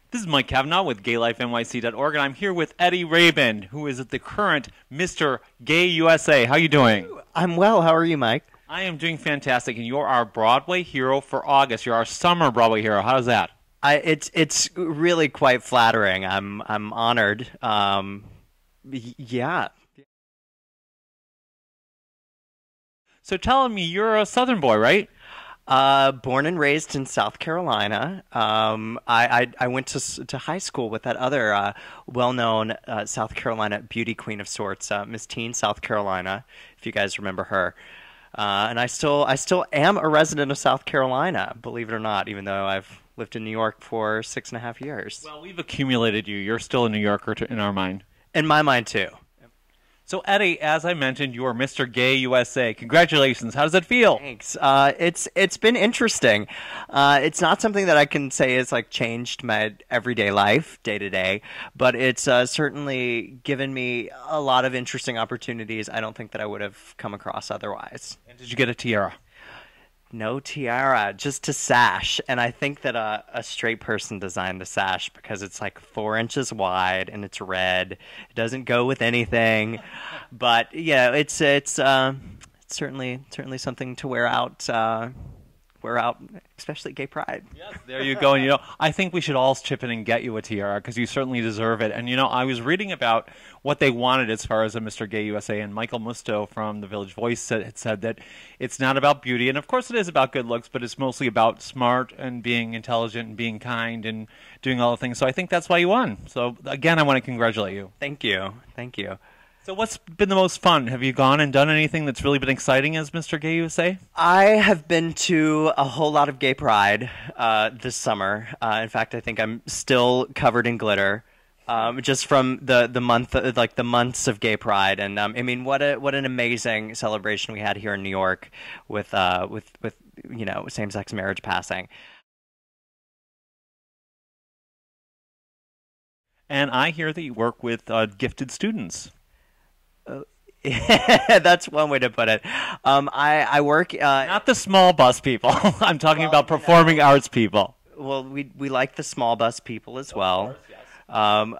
This is Mike Kavanaugh with GayLifeNYC.org, and I'm here with Eddie Rabon, who is the current Mr. Gay USA. How you doing? I'm well. How are you, Mike? I am doing fantastic, and you're our Broadway hero for August. You're our summer Broadway hero. How's that? It's really quite flattering. I'm honored. Yeah. So tell me, you're a Southern boy, right? Born and raised in South Carolina. I went to high school with that other well-known South Carolina beauty queen of sorts, Miss Teen South Carolina, if you guys remember her. And I still am a resident of South Carolina, believe it or not, even though I've lived in New York for 6.5 years. Well, we've accumulated you. You're still a New Yorker in our mind. In my mind, too. So, Eddie, as I mentioned, you are Mr. Gay USA. Congratulations. How does it feel? Thanks. It's been interesting. It's not something that I can say has like changed my everyday life, day to day, but it's certainly given me a lot of interesting opportunities I don't think that I would have come across otherwise. And did you get a tiara? No tiara, just a sash. And I think that a straight person designed the sash because it's like 4 inches wide and it's red. It doesn't go with anything, but yeah, it's certainly something to wear out, especially Gay Pride. Yes, there you go. And I think we should all chip in and get you a tiara because you certainly deserve it. And I was reading about what they wanted as far as a Mr. Gay USA, and Michael Musto from the Village Voice had said that it's not about beauty, and of course it is about good looks, but it's mostly about smart and being intelligent and being kind and doing all the things. So I think that's why you won. So again, I want to congratulate you. Thank you. Thank you. So what's been the most fun? Have you gone and done anything that's really been exciting as Mr. Gay USA? I have been to a whole lot of Gay Pride this summer. In fact, I think I'm still covered in glitter, just from the month, like the months of Gay Pride. And I mean, what an amazing celebration we had here in New York with same-sex marriage passing. And I hear that you work with gifted students. That's one way to put it. I work not the small bus people. I'm talking about performing arts people. Well, we like the small bus people as well. Of course, yes.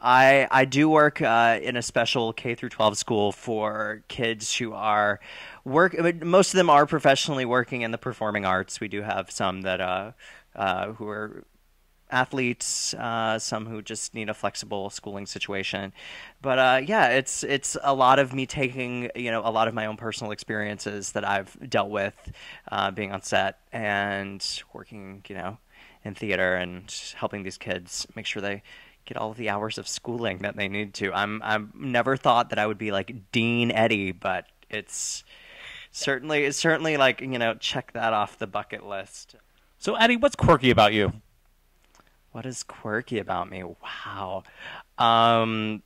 I do work in a special K through 12 school for kids who are most of them are professionally working in the performing arts. We do have some that who are athletes, some who just need a flexible schooling situation. But yeah, it's a lot of me taking, a lot of my own personal experiences that I've dealt with being on set and working, in theater and helping these kids make sure they get all of the hours of schooling that they need to. I'm never thought that I would be like Dean Eddie, but it's certainly like, check that off the bucket list. So Eddie, what's quirky about you? What is quirky about me? Wow. I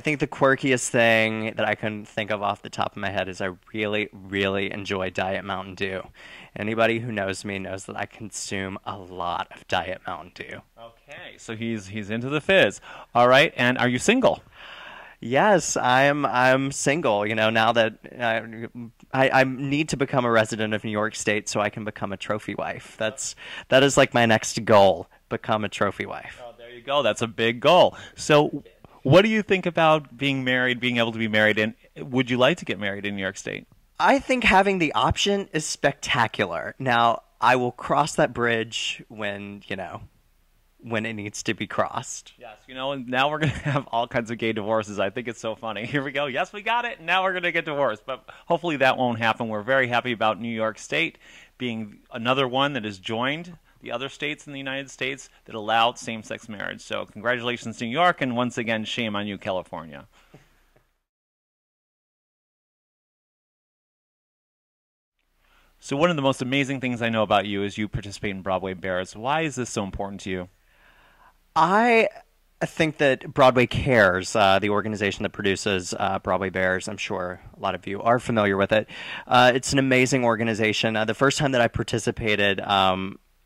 think the quirkiest thing that I can think of off the top of my head is I really, really enjoy Diet Mountain Dew. Anybody who knows me knows that I consume a lot of Diet Mountain Dew. Okay, so he's into the fizz. All right, and are you single? Yes, I'm single. Now that I need to become a resident of New York State so I can become a trophy wife. That is like my next goal, become a trophy wife. Oh, there you go. That's a big goal. So what do you think about being married, being able to be married, and would you like to get married in New York State? I think having the option is spectacular. Now, I will cross that bridge when it needs to be crossed. Yes, and now we're going to have all kinds of gay divorces. I think it's so funny. Here we go. Yes, we got it. Now we're going to get divorced. But hopefully that won't happen. We're very happy about New York State being another one that has joined the other states in the United States that allowed same-sex marriage. So congratulations to New York, and once again, shame on you, California. So one of the most amazing things I know about you is you participate in Broadway Bares. Why is this so important to you? I think that Broadway Cares, the organization that produces Broadway Bares, I'm sure a lot of you are familiar with it. It's an amazing organization. The first time that I participated,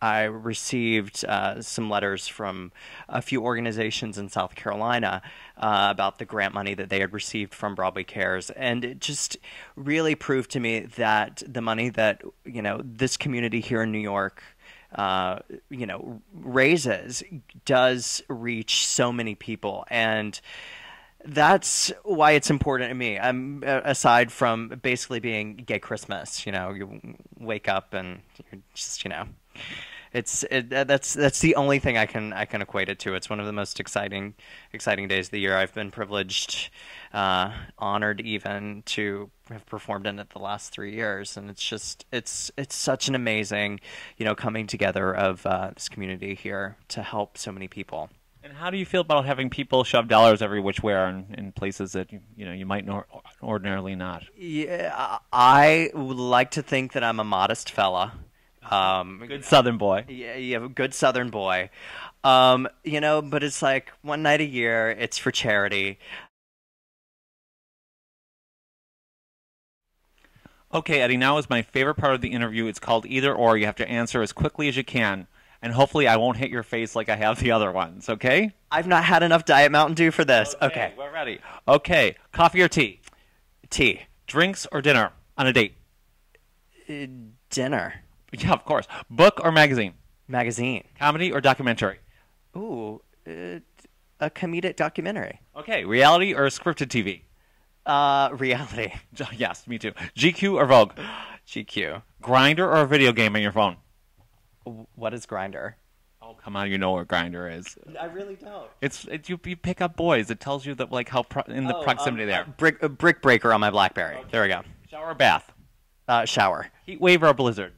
I received some letters from a few organizations in South Carolina about the grant money that they had received from Broadway Cares, and it just really proved to me that the money that this community here in New York raises does reach so many people, and that's why it's important to me. Aside from basically being gay Christmas, you wake up and you're just, that's the only thing I can equate it to. It's one of the most exciting days of the year. I've been privileged, honored even to have performed in it the last 3 years, and it's such an amazing, coming together of this community here to help so many people. And how do you feel about having people shove dollars every which way in places that you might ordinarily not? Yeah, I would like to think that I'm a modest fella. Good Southern boy. Yeah, a good Southern boy. But it's like one night a year. It's for charity. Okay, Eddie, now is my favorite part of the interview. It's called Either Or. You have to answer as quickly as you can. And hopefully I won't hit your face like I have the other ones, okay? I've not had enough Diet Mountain Dew for this. Okay. We're ready. Okay, coffee or tea? Tea. Drinks or dinner on a date? Dinner. Yeah, of course. Book or magazine? Magazine. Comedy or documentary? Ooh, a comedic documentary. Okay, reality or scripted TV? Reality. Yes, me too. GQ or Vogue? GQ. Grindr or a video game on your phone? What is Grindr? Oh, come on, you know what Grindr is. I really don't. You pick up boys. It tells you that how in the proximity there. Brick breaker on my BlackBerry. Okay. There we go. Shower or bath? Shower. Heat wave or a blizzard?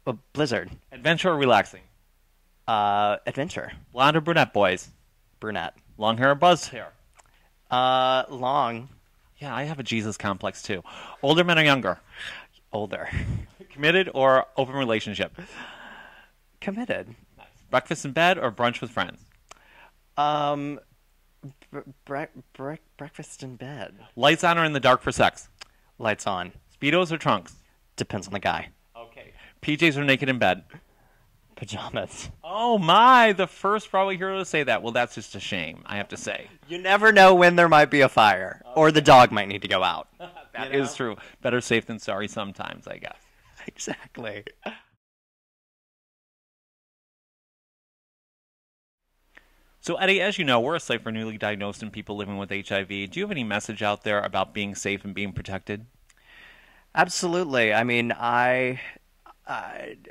A blizzard. Adventure or relaxing? Adventure. Blonde or brunette boys? Brunette. Long hair or buzz hair? Long. Yeah, I have a Jesus complex too. Older men or younger? Older. Committed or open relationship? Committed. Nice. Breakfast in bed or brunch with friends? Breakfast in bed. Lights on or in the dark for sex? Lights on. Speedos or trunks? Depends on the guy. Okay. PJs or naked in bed? Pajamas. Oh my, the first Broadway hero to say that. Well, that's just a shame, I have to say. You never know when there might be a fire, or the dog might need to go out. That is true. Better safe than sorry sometimes, I guess. Exactly. So, Eddie, as you know, we're a site for newly diagnosed and people living with HIV. Do you have any message out there about being safe and being protected? Absolutely. I mean, I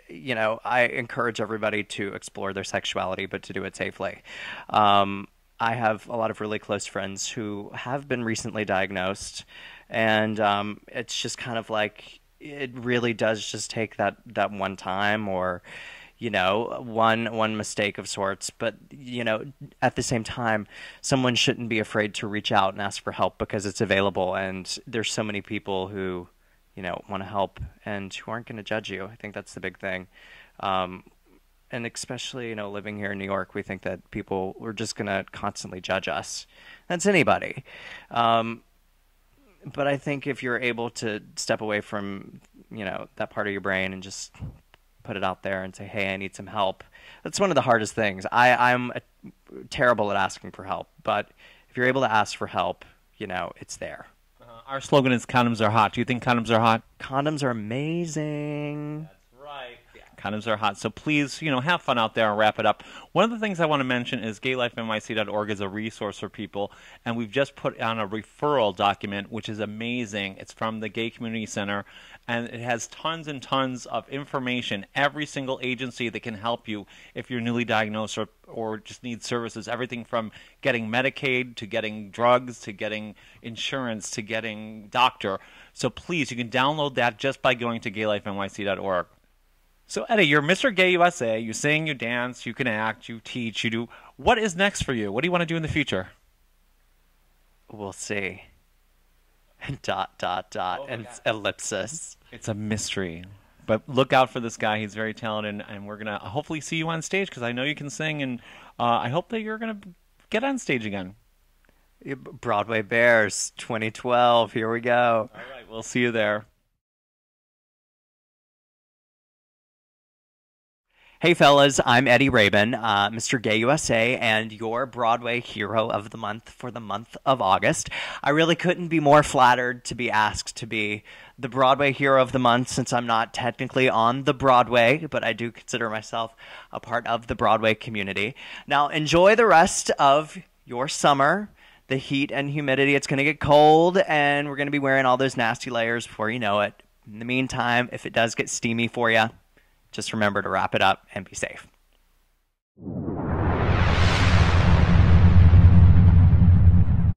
encourage everybody to explore their sexuality, but to do it safely. I have a lot of really close friends who have been recently diagnosed, and it's just kind of like it really does just take that one time or one mistake of sorts. But at the same time, someone shouldn't be afraid to reach out and ask for help because it's available, and there's so many people who want to help and who aren't going to judge you. I think that's the big thing. And especially, living here in New York, we think that people are just going to constantly judge us. That's anybody. But I think if you're able to step away from, that part of your brain and just put it out there and say, hey, I need some help. That's one of the hardest things. I'm terrible at asking for help, but if you're able to ask for help, it's there. Our slogan is condoms are hot. Do you think condoms are hot? Condoms are amazing. That's right. Yeah. Condoms are hot. So please, have fun out there and wrap it up. One of the things I want to mention is gaylifenyc.org is a resource for people, and we've just put on a referral document, which is amazing. It's from the Gay Community Center, and it has tons and tons of information, every single agency that can help you if you're newly diagnosed or just need services, everything from getting Medicaid to getting drugs to getting insurance to getting doctor. So please, you can download that just by going to gaylifenyc.org. So Eddie, you're Mr. Gay USA. You sing, you dance, you can act, you teach, you do. What is next for you? What do you want to do in the future? We'll see. ... and ellipsis. It's a mystery. But look out for this guy. He's very talented, and we're going to hopefully see you on stage because I know you can sing, and I hope that you're going to get on stage again. Broadway Bares 2012. Here we go. All right. We'll see you there. Hey fellas, I'm Eddie Rabon, Mr. Gay USA, and your Broadway Hero of the Month for the month of August. I really couldn't be more flattered to be asked to be the Broadway Hero of the Month, since I'm not technically on the Broadway, but I do consider myself a part of the Broadway community. Now enjoy the rest of your summer. The heat and humidity, it's going to get cold, and we're going to be wearing all those nasty layers before you know it. In the meantime, if it does get steamy for you, just remember to wrap it up and be safe.